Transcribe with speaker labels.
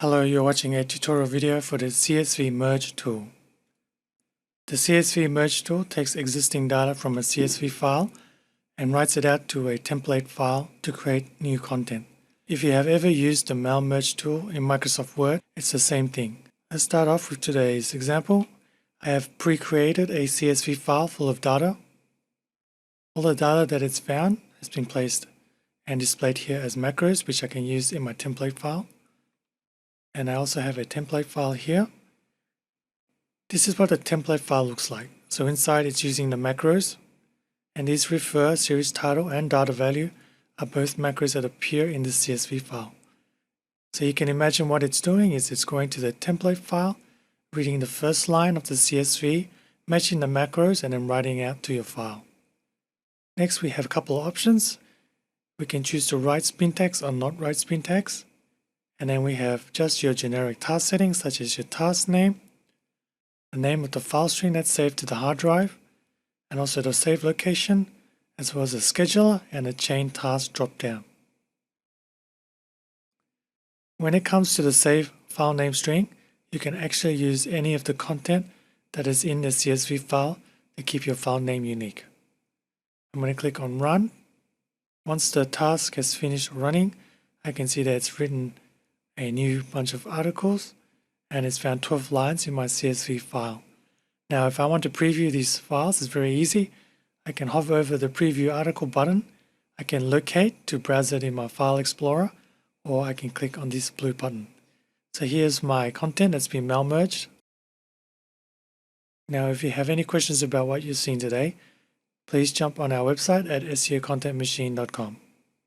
Speaker 1: Hello, you're watching a tutorial video for the CSV Merge tool. The CSV Merge tool takes existing data from a CSV file and writes it out to a template file to create new content. If you have ever used the Mail Merge tool in Microsoft Word, it's the same thing. Let's start off with today's example. I have pre-created a CSV file full of data. All the data that it's found has been placed and displayed here as macros, which I can use in my template file. And I also have a template file here. This is what the template file looks like. So inside it's using the macros, and these refer, series title, and data value are both macros that appear in the CSV file. So you can imagine what it's doing is it's going to the template file, reading the first line of the CSV, matching the macros, and then writing out to your file. Next, we have a couple of options. We can choose to write spin tags or not write spin tags. And then we have just your generic task settings, such as your task name, the name of the file string that's saved to the hard drive, and also the save location, as well as a scheduler and a chain task dropdown. When it comes to the save file name string, you can actually use any of the content that is in the CSV file to keep your file name unique. I'm going to click on Run. Once the task has finished running, I can see that it's written a new bunch of articles, and it's found 12 lines in my CSV file. Now, if I want to preview these files, it's very easy. I can hover over the Preview Article button. I can locate to browse it in my File Explorer, or I can click on this blue button. So here's my content that's been mail merged. Now, if you have any questions about what you've seen today, please jump on our website at seocontentmachine.com.